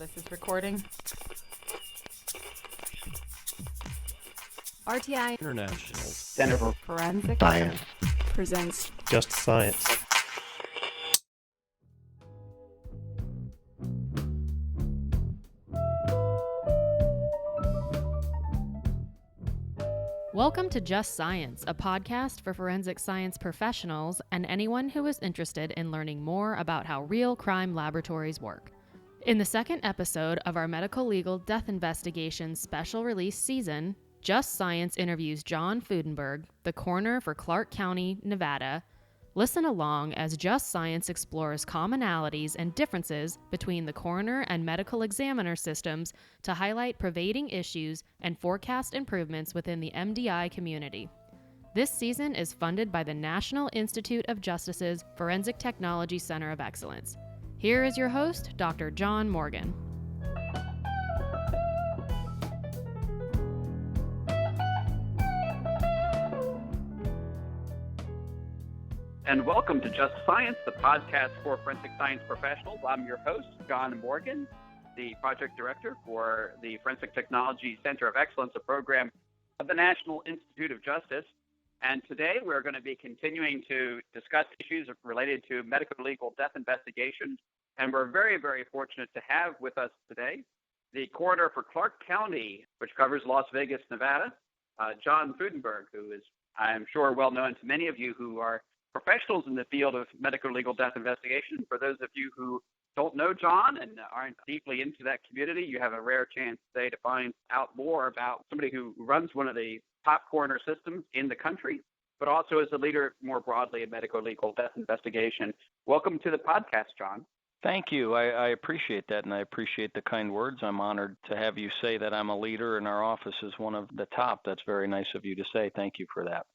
This is recording. RTI International Center for Forensic Science presents Just Science. Welcome to Just Science, a podcast for forensic science professionals and anyone who is interested in learning more about how real crime laboratories work. In the second episode of our medical legal death investigation special release season, Just Science interviews John Fudenberg, the coroner for Clark County, Nevada. Listen along as Just Science explores commonalities and differences between the coroner and medical examiner systems to highlight pervading issues and forecast improvements within the MDI community. This season is funded by the National Institute of Justice's Forensic Technology Center of Excellence. Here is your host, Dr. John Morgan. And welcome to Just Science, the podcast for forensic science professionals. I'm your host, John Morgan, the project director for the Forensic Technology Center of Excellence, a program of the National Institute of Justice. And today we're going to be continuing to discuss issues related to medical legal death investigations. And we're very, very fortunate to have with us today the coroner for Clark County, which covers Las Vegas, Nevada, John Fudenberg, who is, I'm sure, well known to many of you who are professionals in the field of medical legal death investigation. For those of you who don't know John and aren't deeply into that community, you have a rare chance today to find out more about somebody who runs one of the top coroner systems in the country, but also is a leader more broadly in medical legal death investigation. Welcome to the podcast, John. Thank you. I appreciate that, and I appreciate the kind words. I'm honored to have you say that I'm a leader and our office is one of the top. That's very nice of you to say. Thank you for that.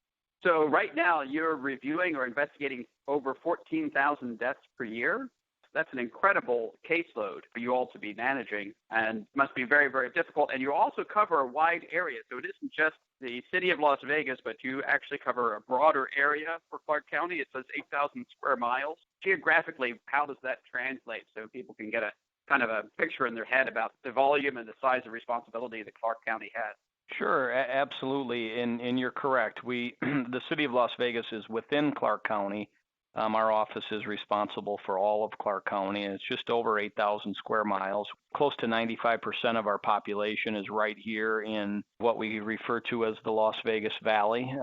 So right now you're reviewing or investigating over 14,000 deaths per year. That's an incredible caseload for you all to be managing and must be very, very difficult. And you also cover a wide area. So it isn't just the city of Las Vegas, but you actually cover a broader area for Clark County. It says 8,000 square miles. Geographically, how does that translate so people can get a kind of a picture in their head about the volume and the size of responsibility that Clark County has? Sure, absolutely, and you're correct. The city of Las Vegas is within Clark County. Our office is responsible for all of Clark County, and it's just over 8,000 square miles. Close to 95% of our population is right here in what we refer to as the Las Vegas Valley.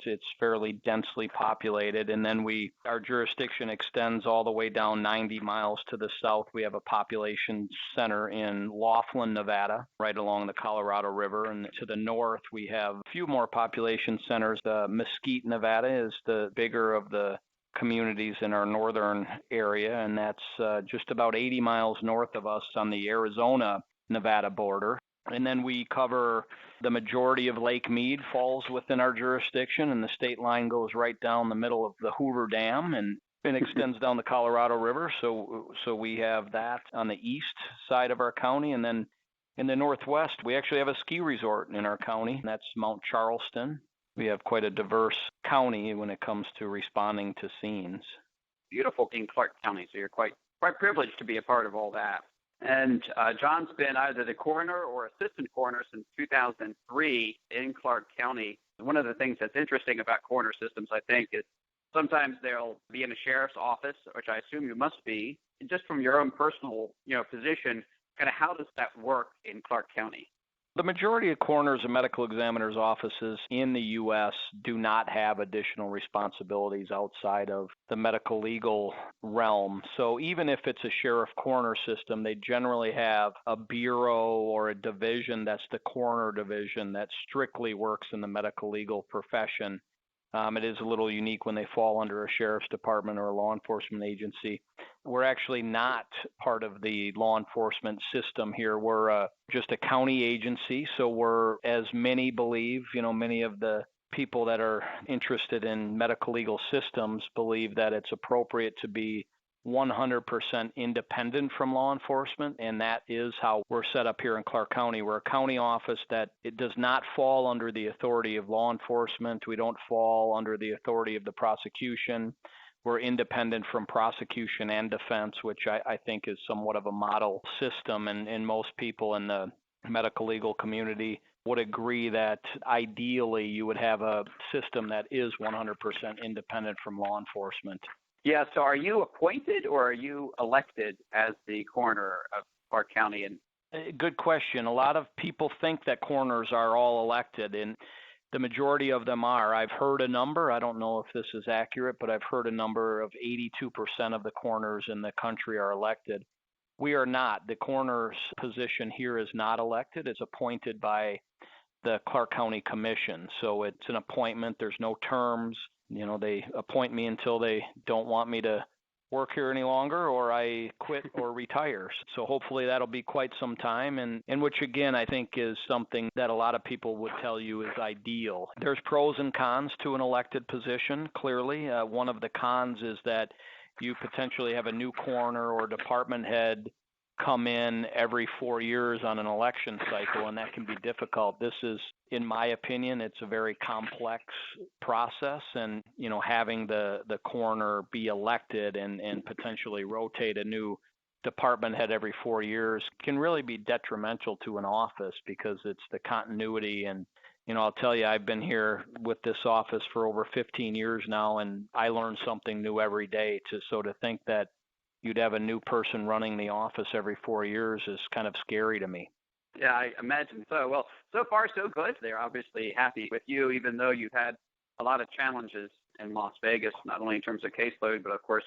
It's fairly densely populated, and then our jurisdiction extends all the way down 90 miles to the south. We have a population center in Laughlin, Nevada, right along the Colorado River, and to the north we have a few more population centers. Mesquite, Nevada is the bigger of the communities in our northern area, and that's just about 80 miles north of us on the Arizona-Nevada border. And then we cover the majority of Lake Mead falls within our jurisdiction, and the state line goes right down the middle of the Hoover Dam and extends down the Colorado River. So we have that on the east side of our county, and then in the northwest, we actually have a ski resort in our county, and that's Mount Charleston. We have quite a diverse county when it comes to responding to scenes. Beautiful in Clark County, so you're quite privileged to be a part of all that. And John's been either the coroner or assistant coroner since 2003 in Clark County. One of the things that's interesting about coroner systems, I think, is sometimes they'll be in a sheriff's office, which I assume you must be. And just from your own personal, position, kind of how does that work in Clark County? The majority of coroners and medical examiners' offices in the U.S. do not have additional responsibilities outside of the medical legal realm. So even if it's a sheriff-coroner system, they generally have a bureau or a division that's the coroner division that strictly works in the medical legal profession. It is a little unique when they fall under a sheriff's department or a law enforcement agency. We're actually not part of the law enforcement system here. We're just a county agency, so we're, as many believe, many of the people that are interested in medical legal systems believe that it's appropriate to be 100% independent from law enforcement, and that is how we're set up here in Clark County. We're a county office that it does not fall under the authority of law enforcement. We don't fall under the authority of the prosecution. we're independent from prosecution and defense, which I think is somewhat of a model system. And most people in the medical legal community would agree that ideally you would have a system that is 100% independent from law enforcement. Yeah, so are you appointed or are you elected as the coroner of Clark County? And good question. A lot of people think that coroners are all elected, and the majority of them are. I've heard a number, I don't know if this is accurate, but I've heard a number of 82% of the coroners in the country are elected. We are not. The coroner's position here is not elected. It's appointed by the Clark County Commission. So it's an appointment. There's no terms. You know, they appoint me until they don't want me to work here any longer, or I quit or retire. So hopefully that'll be quite some time, and which again I think is something that a lot of people would tell you is ideal. There's pros and cons to an elected position, clearly. One of the cons is that you potentially have a new coroner or department head come in every 4 years on an election cycle, and that can be difficult. This is, in my opinion, it's a very complex process, and you know, having the coroner be elected and potentially rotate a new department head every 4 years can really be detrimental to an office, because it's the continuity. And you know, I'll tell you, I've been here with this office for over 15 years now, and I learn something new every day. So to think that you'd have a new person running the office every 4 years is kind of scary to me. Yeah, I imagine so. Well, so far so good. They're obviously happy with you, even though you've had a lot of challenges in Las Vegas, not only in terms of caseload, but of course,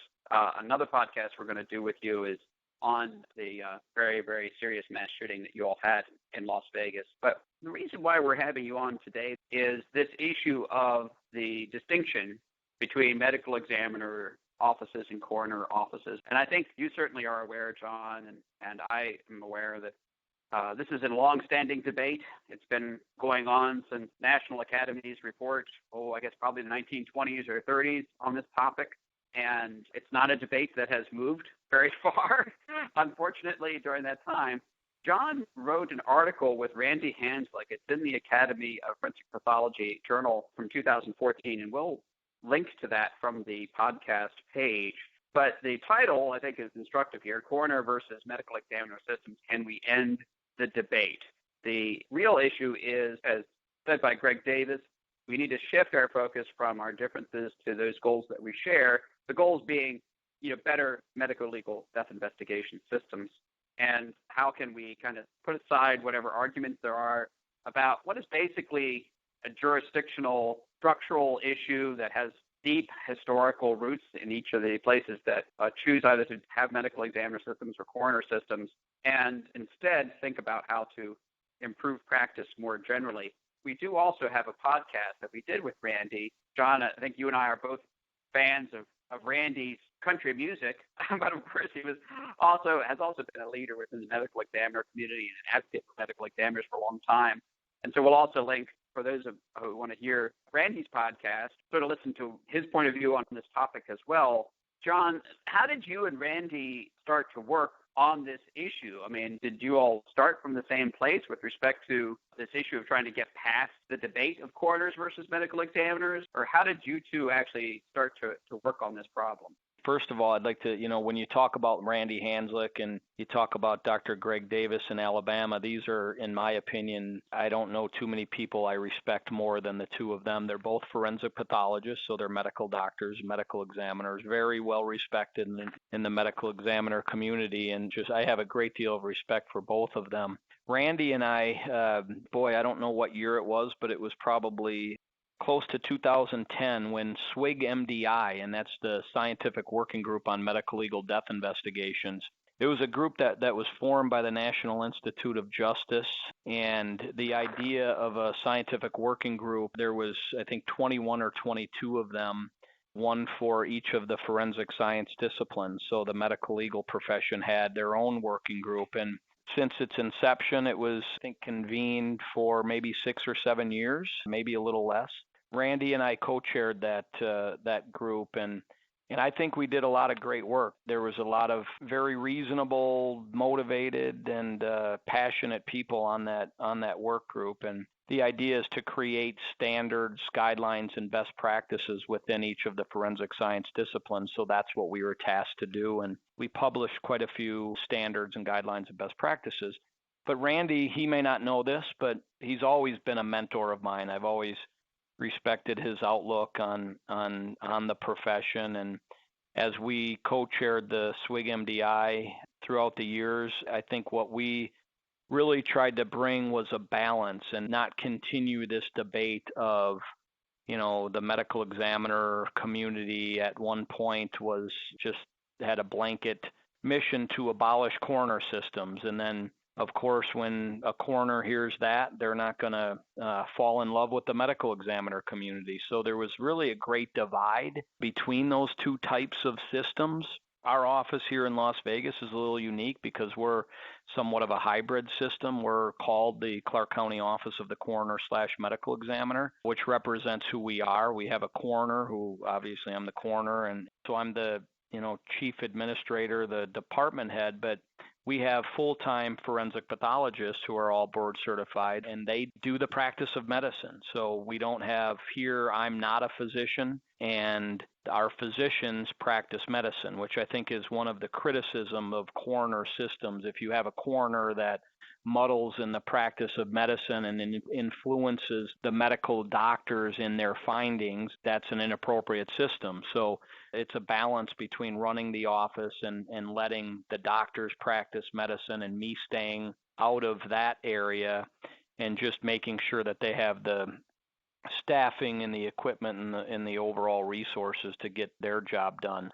another podcast we're going to do with you is on the very, very serious mass shooting that you all had in Las Vegas. But the reason why we're having you on today is this issue of the distinction between medical examiner offices and coroner offices. And I think you certainly are aware, John, and I am aware that this is a long-standing debate. It's been going on since National Academies report, I guess probably the 1920s or 30s on this topic. And it's not a debate that has moved very far, unfortunately, during that time. John wrote an article with Randy Hanslick. It's in the Academy of Forensic Pathology Journal from 2014, and we'll link to that from the podcast page. But the title, I think, is instructive here: Coroner versus Medical Examiner Systems, Can We End the Debate? The real issue is, as said by Greg Davis, we need to shift our focus from our differences to those goals that we share, the goals being, you know, better medical legal death investigation systems. And how can we kind of put aside whatever arguments there are about what is basically a jurisdictional structural issue that has deep historical roots in each of the places that choose either to have medical examiner systems or coroner systems, and instead think about how to improve practice more generally. We do also have a podcast that we did with Randy. John, I think you and I are both fans of Randy's country music, but of course he has also been a leader within the medical examiner community and an advocate for medical examiners for a long time. And so we'll also link, for those who want to hear Randy's podcast, sort of listen to his point of view on this topic as well. John, how did you and Randy start to work on this issue? I mean, did you all start from the same place with respect to this issue of trying to get past the debate of coroners versus medical examiners? Or how did you two actually start to work on this problem? First of all, I'd like to, when you talk about Randy Hanslick and you talk about Dr. Greg Davis in Alabama, these are, in my opinion, I don't know too many people I respect more than the two of them. They're both forensic pathologists, so they're medical doctors, medical examiners, very well respected in the medical examiner community, and I have a great deal of respect for both of them. Randy and I, I don't know what year it was, but it was probably close to 2010 when SWIG MDI, and that's the Scientific Working Group on Medical Legal Death Investigations. It was a group that was formed by the National Institute of Justice, and the idea of a scientific working group, there was, I think, 21 or 22 of them, one for each of the forensic science disciplines. So the medical legal profession had their own working group, and since its inception, it was, I think, convened for maybe 6 or 7 years, maybe a little less. Randy and I co-chaired that group, and I think we did a lot of great work. There was a lot of very reasonable, motivated, and passionate people on that work group. And the idea is to create standards, guidelines, and best practices within each of the forensic science disciplines. So that's what we were tasked to do. And we published quite a few standards and guidelines and best practices. But Randy, he may not know this, but he's always been a mentor of mine. I've always respected his outlook on the profession. And as we co-chaired the SWIG MDI throughout the years, I think what we really tried to bring was a balance and not continue this debate of, the medical examiner community at one point was just had a blanket mission to abolish coroner systems. And then, of course, when a coroner hears that, they're not going to fall in love with the medical examiner community. So there was really a great divide between those two types of systems. Our office here in Las Vegas is a little unique because we're somewhat of a hybrid system. We're called the Clark County Office of the Coroner/Medical Examiner, which represents who we are. We have a coroner who, obviously, I'm the coroner, and so I'm the chief administrator, the department head, but we have full-time forensic pathologists who are all board certified, and they do the practice of medicine. So we don't have here, I'm not a physician, and our physicians practice medicine, which I think is one of the criticism of coroner systems. If you have a coroner that muddles in the practice of medicine and influences the medical doctors in their findings, that's an inappropriate system. So it's a balance between running the office and letting the doctors practice medicine and me staying out of that area and just making sure that they have the staffing and the equipment and the overall resources to get their job done.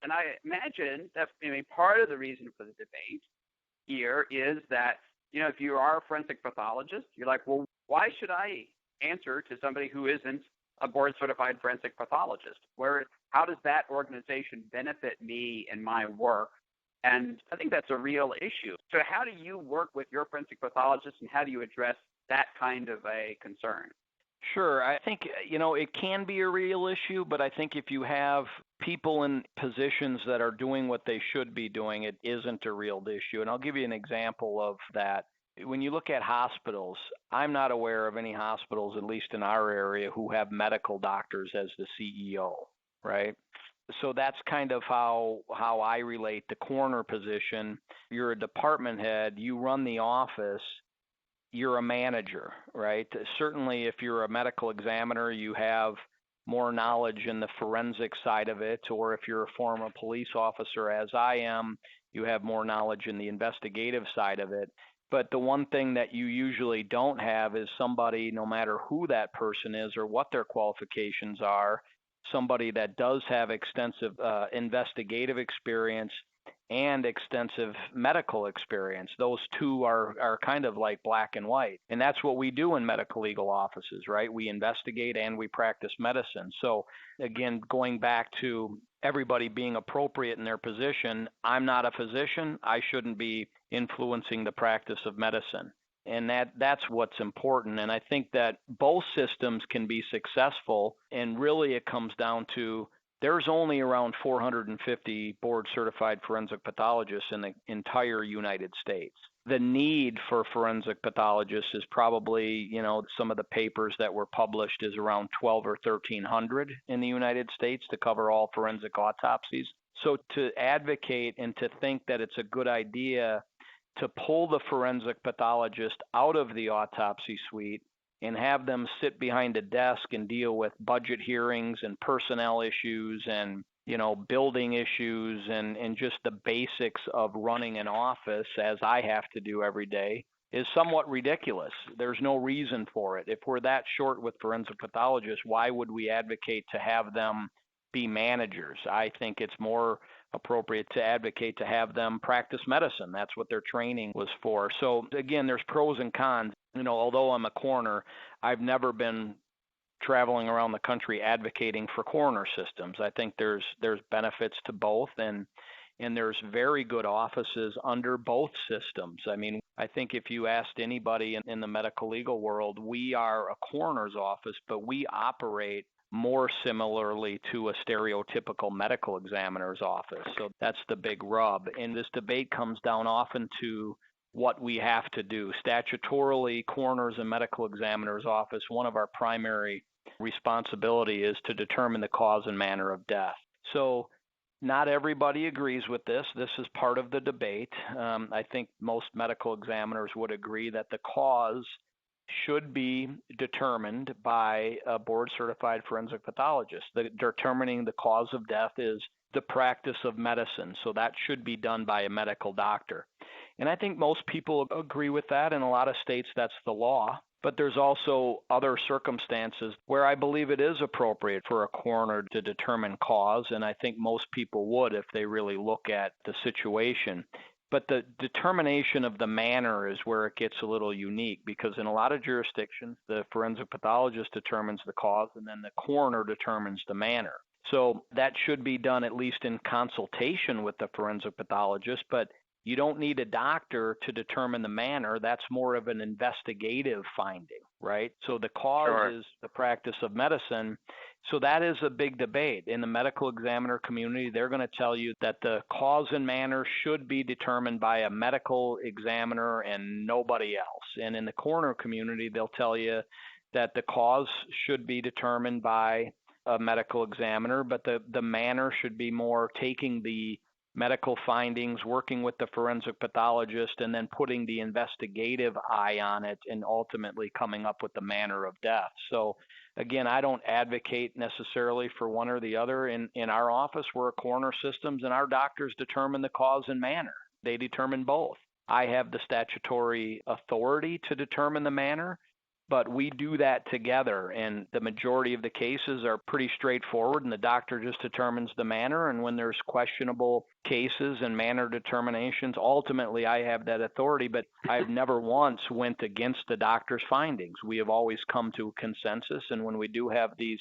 And I imagine that part of the reason for the debate here is that, if you are a forensic pathologist, you're like, well, why should I answer to somebody who isn't a board-certified forensic pathologist? How does that organization benefit me in my work? And I think that's a real issue. So how do you work with your forensic pathologists, and how do you address that kind of a concern? Sure. I think, it can be a real issue, but I think if you have people in positions that are doing what they should be doing, it isn't a real issue. And I'll give you an example of that. When you look at hospitals, I'm not aware of any hospitals, at least in our area, who have medical doctors as the CEO, right? So that's kind of how I relate the coroner position. You're a department head, you run the office, you're a manager, right? Certainly if you're a medical examiner, you have more knowledge in the forensic side of it, or if you're a former police officer, as I am, you have more knowledge in the investigative side of it. But the one thing that you usually don't have is somebody, no matter who that person is or what their qualifications are, somebody that does have extensive investigative experience and extensive medical experience. Those two are kind of like black and white. And that's what we do in medical legal offices, right? We investigate and we practice medicine. So again, going back to everybody being appropriate in their position, I'm not a physician. I shouldn't be influencing the practice of medicine. And that's what's important. And I think that both systems can be successful. And really it comes down to there's only around 450 board-certified forensic pathologists in the entire United States. The need for forensic pathologists is probably, some of the papers that were published is around 12 or 1,300 in the United States to cover all forensic autopsies. So to advocate and to think that it's a good idea to pull the forensic pathologist out of the autopsy suite and have them sit behind a desk and deal with budget hearings and personnel issues and, building issues and just the basics of running an office, as I have to do every day, is somewhat ridiculous. There's no reason for it. If we're that short with forensic pathologists, why would we advocate to have them be managers? I think it's more appropriate to advocate to have them practice medicine. That's what their training was for. So again, there's pros and cons. Although I'm a coroner, I've never been traveling around the country advocating for coroner systems. I think there's benefits to both, and there's very good offices under both systems. I think if you asked anybody in the medical legal world, we are a coroner's office, but we operate more similarly to a stereotypical medical examiner's office. So that's the big rub. And this debate comes down often to what we have to do. Statutorily, coroners and medical examiners office, one of our primary responsibility is to determine the cause and manner of death. So not everybody agrees with this. This is part of the debate. I think most medical examiners would agree that the cause should be determined by a board-certified forensic pathologist. Determining the cause of death is the practice of medicine, so that should be done by a medical doctor. And I think most people agree with that. In a lot of states, that's the law. But there's also other circumstances where I believe it is appropriate for a coroner to determine cause, and I think most people would if they really look at the situation. But the determination of the manner is where it gets a little unique, because in a lot of jurisdictions, the forensic pathologist determines the cause and then the coroner determines the manner. So that should be done at least in consultation with the forensic pathologist, but you don't need a doctor to determine the manner. That's more of an investigative finding, right? So the cause is the practice of medicine. So that is a big debate. In the medical examiner community, they're going to tell you that the cause and manner should be determined by a medical examiner and nobody else. And in the coroner community, they'll tell you that the cause should be determined by a medical examiner, but the manner should be more taking the medical findings, working with the forensic pathologist, and then putting the investigative eye on it and ultimately coming up with the manner of death. So again, I don't advocate necessarily for one or the other. In our office, we're a coroner systems, and our doctors determine the cause and manner. They determine both. I have the statutory authority to determine the manner, but we do that together, and the majority of the cases are pretty straightforward, and the doctor just determines the manner. And when there's questionable cases and manner determinations, ultimately I have that authority, but I've never once went against the doctor's findings. We have always come to a consensus, and when we do have these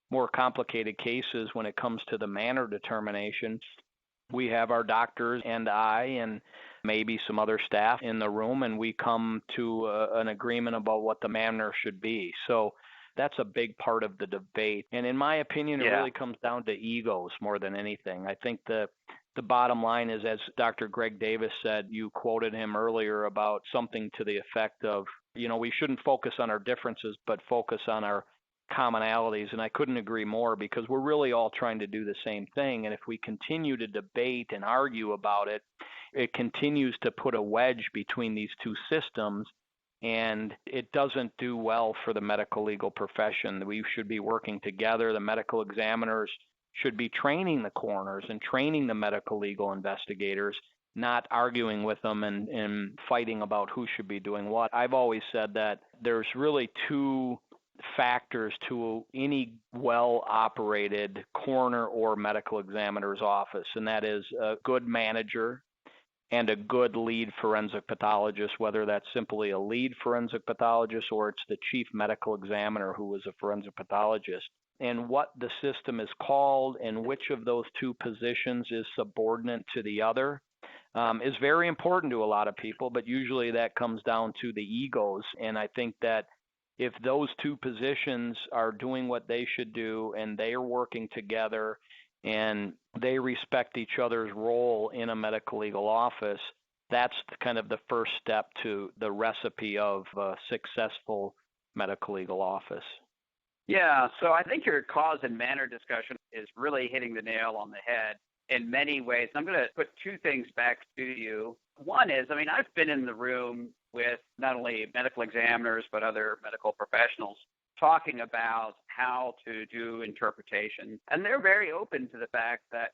more complicated cases when it comes to the manner determination, we have our doctors and I and maybe some other staff in the room, and we come to an agreement about what the manner should be. So that's a big part of the debate. And in my opinion, it really comes down to egos more than anything. I think the bottom line is, as Dr. Greg Davis said, you quoted him earlier about something to the effect of, we shouldn't focus on our differences, but focus on our commonalities. And I couldn't agree more, because we're really all trying to do the same thing. And if we continue to debate and argue about it, it continues to put a wedge between these two systems, and it doesn't do well for the medical legal profession. We should be working together. The medical examiners should be training the coroners and training the medical legal investigators, not arguing with them and fighting about who should be doing what. I've always said that there's really two factors to any well-operated coroner or medical examiner's office, and that is a good manager and a good lead forensic pathologist, whether that's simply a lead forensic pathologist or it's the chief medical examiner who is a forensic pathologist. And what the system is called and which of those two positions is subordinate to the other is very important to a lot of people, but usually that comes down to the egos. And I think that if those two positions are doing what they should do and they are working together and they respect each other's role in a medical legal office, that's kind of the first step to the recipe of a successful medical legal office. Yeah, so I think your cause and manner discussion is really hitting the nail on the head in many ways. I'm going to put two things back to you. One is, I've been in the room with not only medical examiners, but other medical professionals talking about how to do interpretation. And they're very open to the fact that,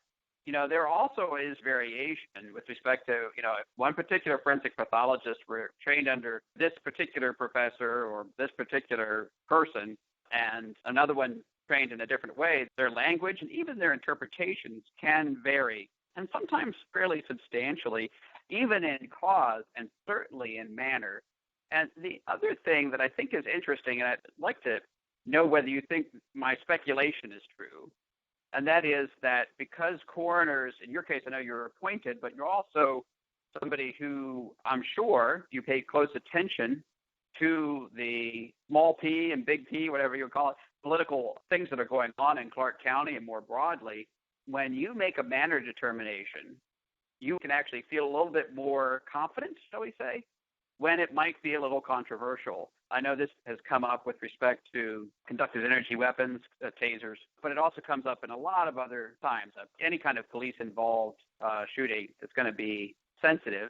there also is variation with respect to, if one particular forensic pathologist were trained under this particular professor or this particular person, and another one trained in a different way, their language and even their interpretations can vary, and sometimes fairly substantially, even in cause and certainly in manner. And the other thing that I think is interesting, and I'd like to know whether you think my speculation is true, and that is that because coroners, in your case, I know you're appointed, but you're also somebody who I'm sure you pay close attention to the small p and big P, whatever you call it, political things that are going on in Clark County and more broadly. When you make a manner determination, you can actually feel a little bit more confident, shall we say, when it might be a little controversial. I know this has come up with respect to conducted energy weapons, tasers, but it also comes up in a lot of other times. Any kind of police-involved shooting is going to be sensitive.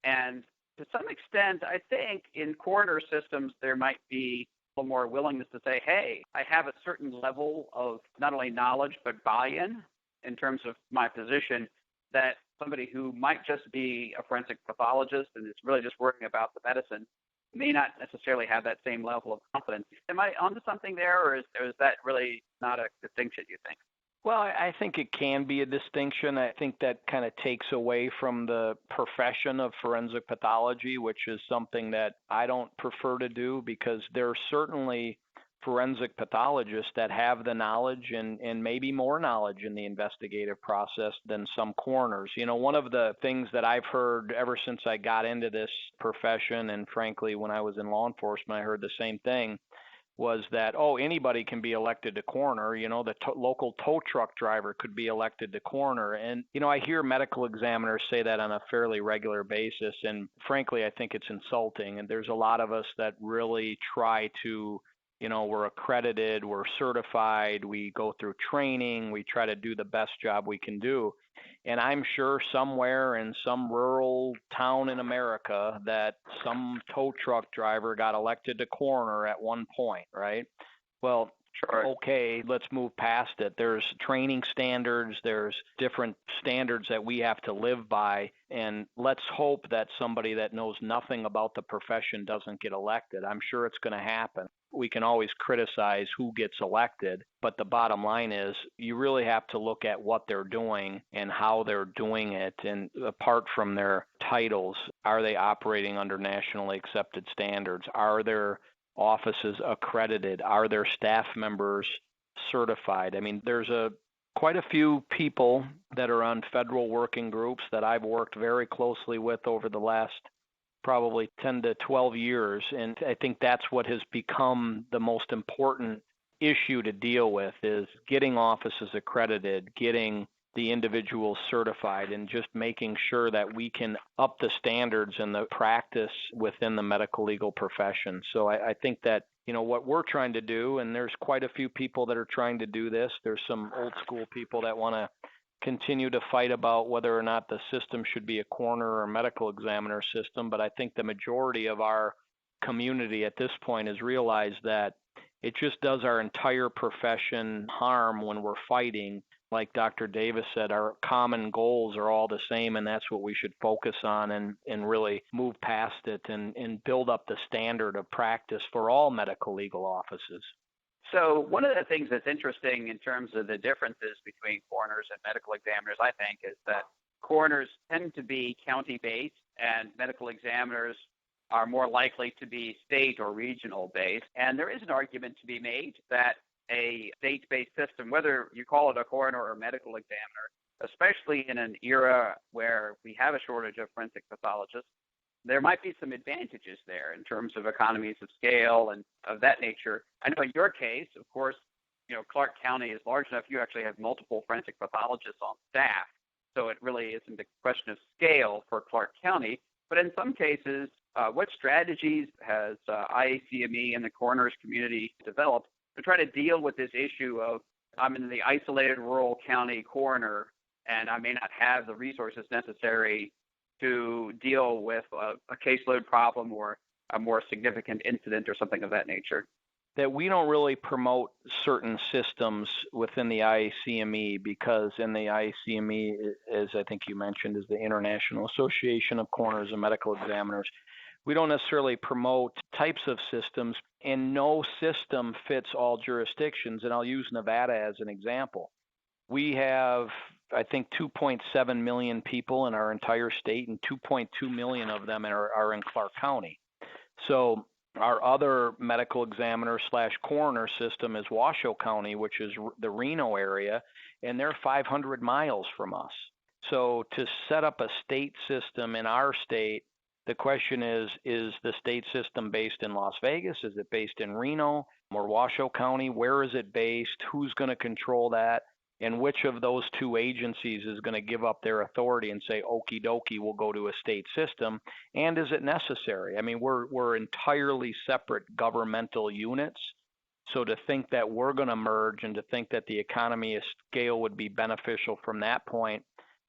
And to some extent, I think in coroner systems, there might be a little more willingness to say, hey, I have a certain level of not only knowledge, but buy-in in terms of my position, that somebody who might just be a forensic pathologist and is really just worrying about the medicine may not necessarily have that same level of confidence. Am I onto something there, or is that really not a distinction, you think? Well, I think it can be a distinction. I think that kind of takes away from the profession of forensic pathology, which is something that I don't prefer to do, because there are certainly forensic pathologists that have the knowledge and maybe more knowledge in the investigative process than some coroners. You know, one of the things that I've heard ever since I got into this profession, and frankly, when I was in law enforcement, I heard the same thing, was that, anybody can be elected to coroner. You know, the local tow truck driver could be elected to coroner. And, you know, I hear medical examiners say that on a fairly regular basis. And frankly, I think it's insulting. And there's a lot of us that really try to, you know, we're accredited, we're certified, we go through training, we try to do the best job we can do. And I'm sure somewhere in some rural town in America that some tow truck driver got elected to coroner at one point, right? Well, Sure. Okay, let's move past it. There's training standards, there's different standards that we have to live by, and let's hope that somebody that knows nothing about the profession doesn't get elected. I'm sure it's going to happen. We can always criticize who gets elected, but the bottom line is you really have to look at what they're doing and how they're doing it. And apart from their titles, are they operating under nationally accepted standards? Are their offices accredited? Are their staff members certified? I mean, there's quite a few people that are on federal working groups that I've worked very closely with over the last probably 10 to 12 years. And I think that's what has become the most important issue to deal with, is getting offices accredited, getting the individuals certified, and just making sure that we can up the standards and the practice within the medical legal profession. So I think that, you know, what we're trying to do, and there's quite a few people that are trying to do this. There's some old school people that want to continue to fight about whether or not the system should be a coroner or medical examiner system. But I think the majority of our community at this point has realized that it just does our entire profession harm when we're fighting. Like Dr. Davis said, our common goals are all the same, and that's what we should focus on and really move past it and build up the standard of practice for all medical legal offices. So one of the things that's interesting in terms of the differences between coroners and medical examiners, I think, is that coroners tend to be county-based and medical examiners are more likely to be state or regional based. And there is an argument to be made that a state-based system, whether you call it a coroner or medical examiner, especially in an era where we have a shortage of forensic pathologists, there might be some advantages there in terms of economies of scale and of that nature. I know in your case, of course, you know, Clark County is large enough, you actually have multiple forensic pathologists on staff. So it really isn't a question of scale for Clark County. But in some cases, what strategies has IACME and the coroners community developed to try to deal with this issue of, I'm in the isolated rural county coroner and I may not have the resources necessary to deal with a caseload problem or a more significant incident or something of that nature? That we don't really promote certain systems within the IACME, because in the IACME, as I think you mentioned, is the International Association of Coroners and Medical Examiners. We don't necessarily promote types of systems, and no system fits all jurisdictions. And I'll use Nevada as an example. We have, I think, 2.7 million people in our entire state, and 2.2 million of them are in Clark County. So our other medical examiner / coroner system is Washoe County, which is the Reno area, and they're 500 miles from us. So to set up a state system in our state, the question is the state system based in Las Vegas? Is it based in Reno or Washoe County? Where is it based? Who's going to control that? And which of those two agencies is going to give up their authority and say, okie dokie, we'll go to a state system? And is it necessary? I mean, we're entirely separate governmental units. So to think that we're going to merge and to think that the economy of scale would be beneficial from that point,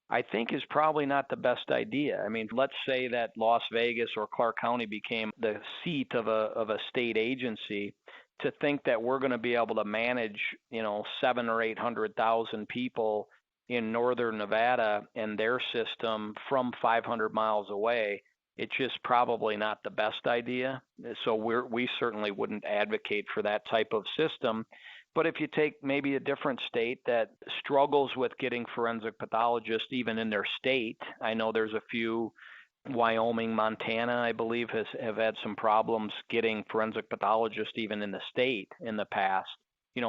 I think is probably not the best idea. I mean, let's say that Las Vegas or Clark County became the seat of a state agency. To think that we're going to be able to manage, 700,000 or 800,000 people in northern Nevada and their system from 500 miles away, it's just probably not the best idea. So we certainly wouldn't advocate for that type of system. But if you take maybe a different state that struggles with getting forensic pathologists even in their state, I know there's a few. Wyoming, Montana, I believe, have had some problems getting forensic pathologists even in the state in the past.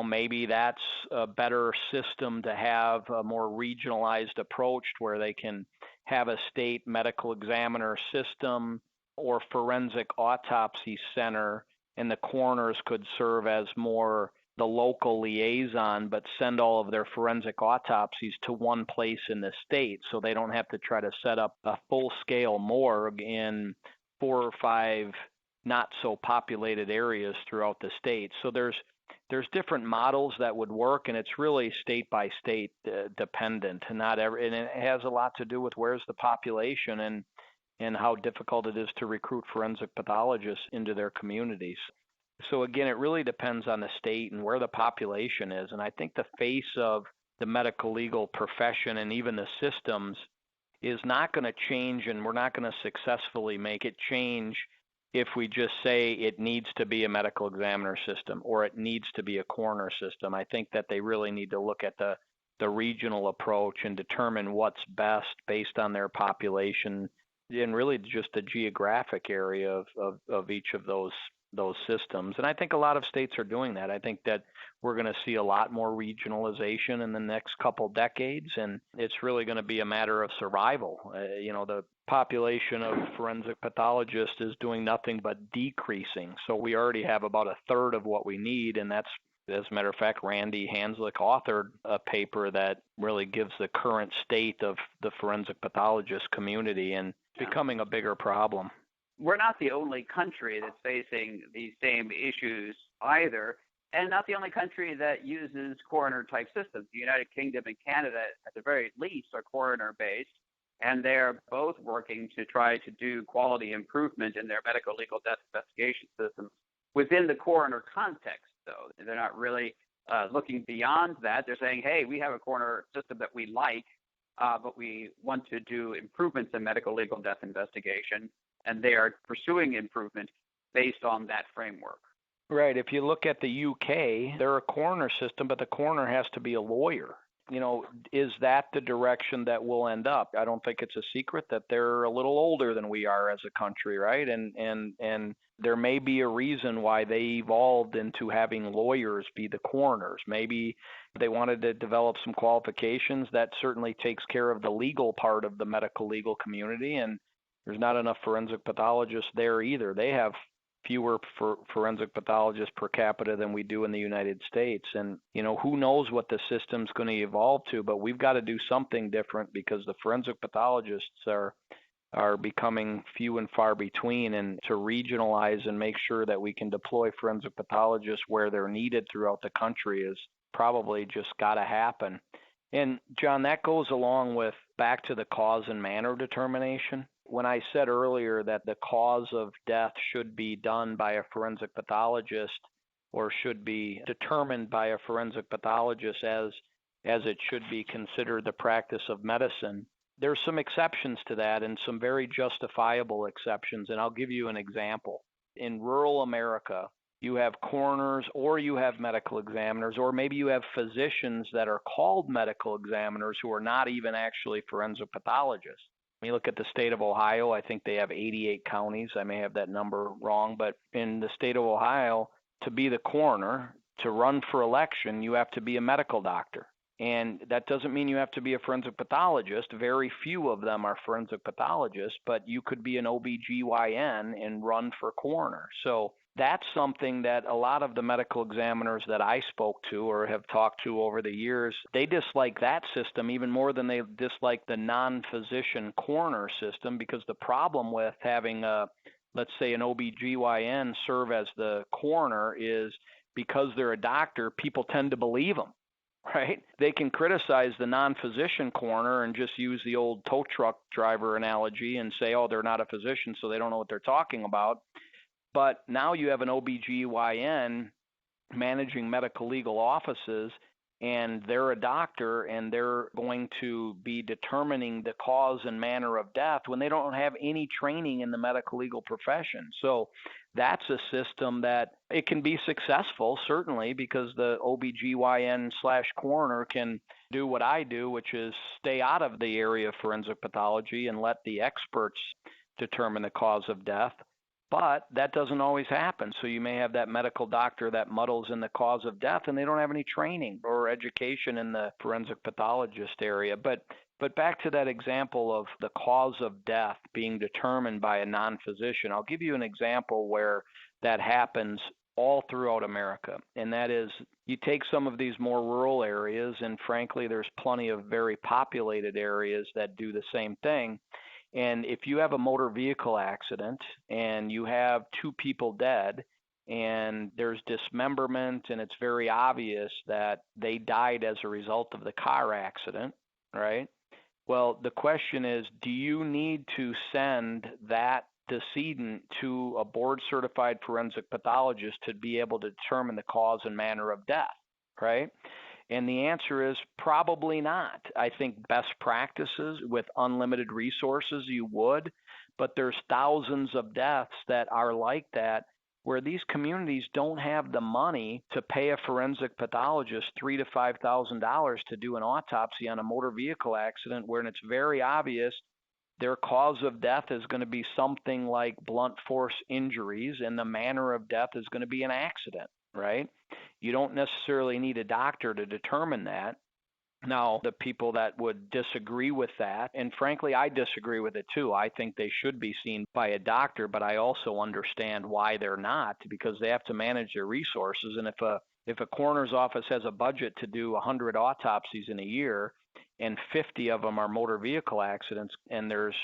Maybe that's a better system to have a more regionalized approach where they can have a state medical examiner system or forensic autopsy center, and the coroners could serve as more the local liaison, but send all of their forensic autopsies to one place in the state so they don't have to try to set up a full-scale morgue in 4 or 5 not-so-populated areas throughout the state. So there's different models that would work, and it's really state-by-state dependent. And it has a lot to do with where's the population and how difficult it is to recruit forensic pathologists into their communities. So again, it really depends on the state and where the population is. And I think the face of the medical legal profession and even the systems is not going to change, and we're not going to successfully make it change if we just say it needs to be a medical examiner system or it needs to be a coroner system. I think that they really need to look at the regional approach and determine what's best based on their population and really just the geographic area of each of those systems. And I think a lot of states are doing that. I think that we're going to see a lot more regionalization in the next couple decades, and it's really going to be a matter of survival. The population of forensic pathologists is doing nothing but decreasing. So we already have about a third of what we need, and that's, as a matter of fact, Randy Hanslick authored a paper that really gives the current state of the forensic pathologist community, and it's becoming a bigger problem. We're not the only country that's facing these same issues either, and not the only country that uses coroner-type systems. The United Kingdom and Canada, at the very least, are coroner-based, and they're both working to try to do quality improvement in their medical legal death investigation systems within the coroner context, though. They're not really looking beyond that. They're saying, hey, we have a coroner system that we like, but we want to do improvements in medical legal death investigation, and they are pursuing improvement based on that framework. Right. If you look at the UK, they're a coroner system, but the coroner has to be a lawyer. Is that the direction that we'll end up? I don't think it's a secret that they're a little older than we are as a country, right? And there may be a reason why they evolved into having lawyers be the coroners. Maybe they wanted to develop some qualifications. That certainly takes care of the legal part of the medical legal community, and there's not enough forensic pathologists there either. They have fewer forensic pathologists per capita than we do in the United States. And, who knows what the system's going to evolve to, but we've got to do something different because the forensic pathologists are becoming few and far between, and to regionalize and make sure that we can deploy forensic pathologists where they're needed throughout the country is probably just got to happen. And John, that goes along with back to the cause and manner determination. When I said earlier that the cause of death should be done by a forensic pathologist or should be determined by a forensic pathologist as it should be considered the practice of medicine, there's some exceptions to that and some very justifiable exceptions. And I'll give you an example. In rural America, you have coroners or you have medical examiners, or maybe you have physicians that are called medical examiners who are not even actually forensic pathologists. When you look at the state of Ohio, I think they have 88 counties. I may have that number wrong, but in the state of Ohio, to be the coroner, to run for election, you have to be a medical doctor. And that doesn't mean you have to be a forensic pathologist. Very few of them are forensic pathologists, but you could be an OBGYN and run for coroner. So that's something that a lot of the medical examiners that I spoke to or have talked to over the years, they dislike that system even more than they dislike the non-physician coroner system, because the problem with having let's say an OBGYN serve as the coroner is because they're a doctor, people tend to believe them. Right? They can criticize the non-physician coroner and just use the old tow truck driver analogy and say, oh, they're not a physician, so they don't know what they're talking about. But now you have an OBGYN managing medical legal offices, and they're a doctor, and they're going to be determining the cause and manner of death when they don't have any training in the medical legal profession. So that's a system that it can be successful, certainly, because the OBGYN/coroner can do what I do, which is stay out of the area of forensic pathology and let the experts determine the cause of death. But that doesn't always happen. So you may have that medical doctor that muddles in the cause of death, and they don't have any training or education in the forensic pathologist area. But back to that example of the cause of death being determined by a non-physician, I'll give you an example where that happens all throughout America. And that is, you take some of these more rural areas, and frankly, there's plenty of very populated areas that do the same thing. And if you have a motor vehicle accident and you have 2 people dead and there's dismemberment and it's very obvious that they died as a result of the car accident, right? Well, the question is, do you need to send that decedent to a board-certified forensic pathologist to be able to determine the cause and manner of death, right? And the answer is probably not. I think best practices with unlimited resources, you would, but there's thousands of deaths that are like that where these communities don't have the money to pay a forensic pathologist $3,000 to $5,000 to do an autopsy on a motor vehicle accident, where it's very obvious their cause of death is going to be something like blunt force injuries, and the manner of death is going to be an accident, right? You don't necessarily need a doctor to determine that. Now, the people that would disagree with that, and frankly, I disagree with it too. I think they should be seen by a doctor, but I also understand why they're not, because they have to manage their resources. And if a coroner's office has a budget to do 100 autopsies in a year, and 50 of them are motor vehicle accidents, and there's,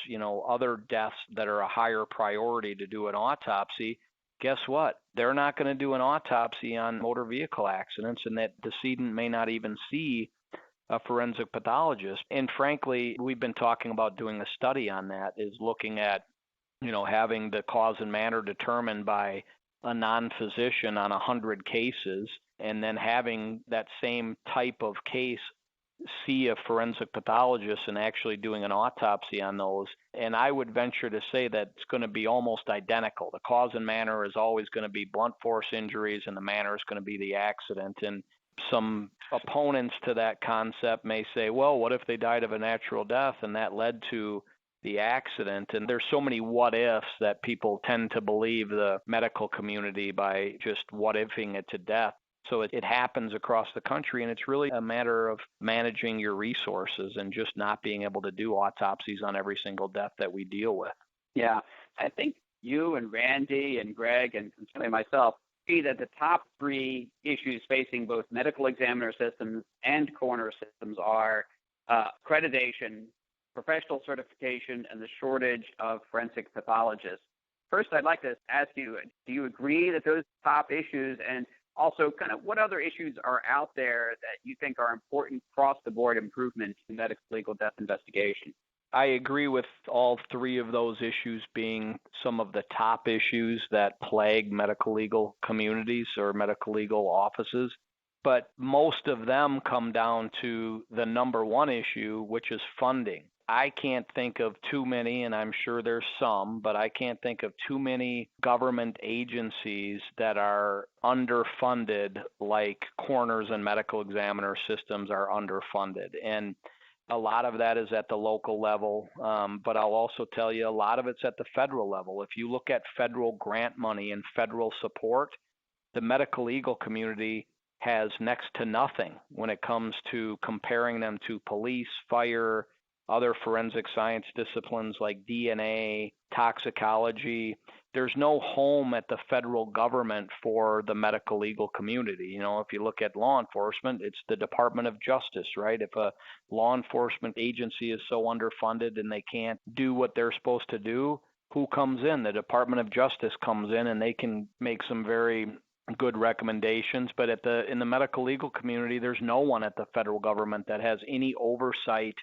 other deaths that are a higher priority to do an autopsy, guess what? They're not going to do an autopsy on motor vehicle accidents, and that decedent may not even see a forensic pathologist. And frankly, we've been talking about doing a study on that, is looking at, having the cause and manner determined by a non-physician on 100 cases, and then having that same type of case see a forensic pathologist and actually doing an autopsy on those. And I would venture to say that it's going to be almost identical. The cause and manner is always going to be blunt force injuries, and the manner is going to be the accident. And some opponents to that concept may say, well, what if they died of a natural death and that led to the accident? And there's so many what ifs that people tend to believe the medical community by just what ifing it to death. So it happens across the country, and it's really a matter of managing your resources and just not being able to do autopsies on every single death that we deal with. Yeah, I think you and Randy and Greg and certainly myself see that the top 3 issues facing both medical examiner systems and coroner systems are accreditation, professional certification, and the shortage of forensic pathologists. First, I'd like to ask you, do you agree that those top issues, and also kind of what other issues are out there that you think are important across-the-board improvements in medical legal death investigation? I agree with all 3 of those issues being some of the top issues that plague medical legal communities or medical legal offices. But most of them come down to the number 1 issue, which is funding. I can't think of too many, and I'm sure there's some, but I can't think of too many government agencies that are underfunded like coroners and medical examiner systems are underfunded. And a lot of that is at the local level, but I'll also tell you a lot of it's at the federal level. If you look at federal grant money and federal support, the medical legal community has next to nothing when it comes to comparing them to police, fire, other forensic science disciplines like DNA, toxicology. There's no home at the federal government for the medical legal community. You know, if you look at law enforcement, it's the Department of Justice, right? If a law enforcement agency is so underfunded and they can't do what they're supposed to do, who comes in? The Department of Justice comes in, and they can make some very good recommendations. But in the medical legal community, there's no one at the federal government that has any oversight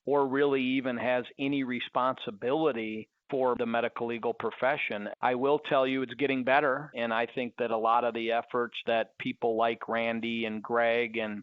or really even has any responsibility for the medical legal profession. I will tell you it's getting better, and I think that a lot of the efforts that people like Randy and Greg and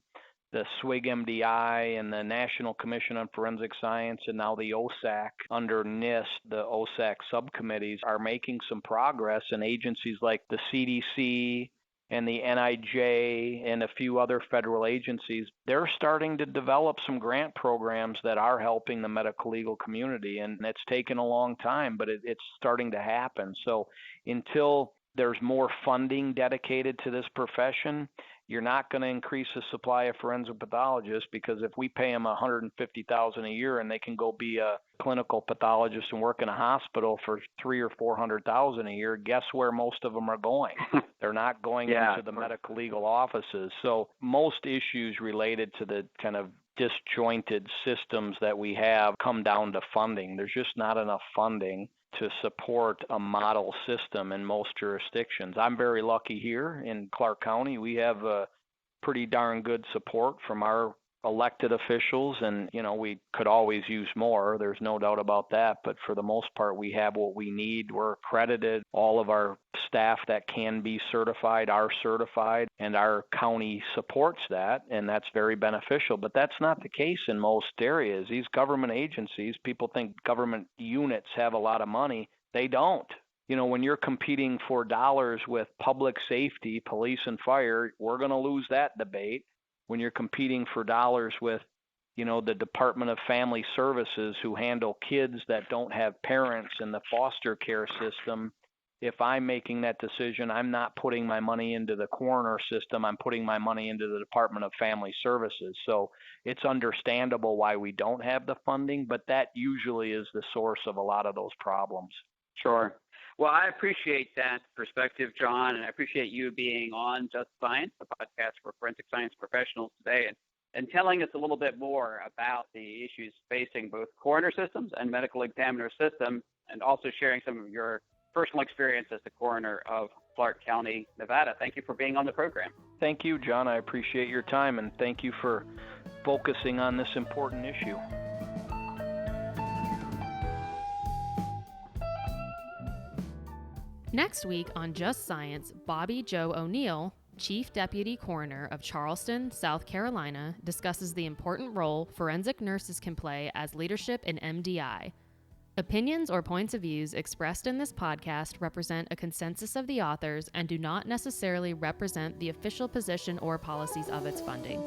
the SWIG MDI and the National Commission on Forensic Science and now the OSAC under NIST, the OSAC subcommittees are making some progress, and agencies like the CDC and the NIJ and a few other federal agencies, they're starting to develop some grant programs that are helping the medical legal community. And it's taken a long time, but it's starting to happen. So until there's more funding dedicated to this profession, you're not going to increase the supply of forensic pathologists, because if we pay them $150,000 a year and they can go be a clinical pathologist and work in a hospital for $300,000 or $400,000 a year, guess where most of them are going? They're not going into the medical legal offices. So most issues related to the kind of disjointed systems that we have come down to funding. There's just not enough funding to support a model system in most jurisdictions. I'm very lucky here in Clark County. We have a pretty darn good support from our elected officials, and we could always use more. There's no doubt about that, but for the most part we have what we need. We're accredited. All of our staff that can be certified are certified, and our county supports that, and that's very beneficial. But that's not the case in most areas. These government agencies, people think government units have a lot of money. They don't. When you're competing for dollars with public safety, police and fire, we're going to lose that debate. When you're competing for dollars with, the Department of Family Services, who handle kids that don't have parents in the foster care system, if I'm making that decision, I'm not putting my money into the coroner system. I'm putting my money into the Department of Family Services. So it's understandable why we don't have the funding, but that usually is the source of a lot of those problems. Sure. Well, I appreciate that perspective, John, and I appreciate you being on Just Science, the podcast for forensic science professionals today, and telling us a little bit more about the issues facing both coroner systems and medical examiner systems, and also sharing some of your personal experience as the coroner of Clark County, Nevada. Thank you for being on the program. Thank you, John. I appreciate your time, and thank you for focusing on this important issue. Next week on Just Science, Bobby Joe O'Neill, Chief Deputy Coroner of Charleston, South Carolina, discusses the important role forensic nurses can play as leadership in MDI. Opinions or points of views expressed in this podcast represent a consensus of the authors and do not necessarily represent the official position or policies of its funding.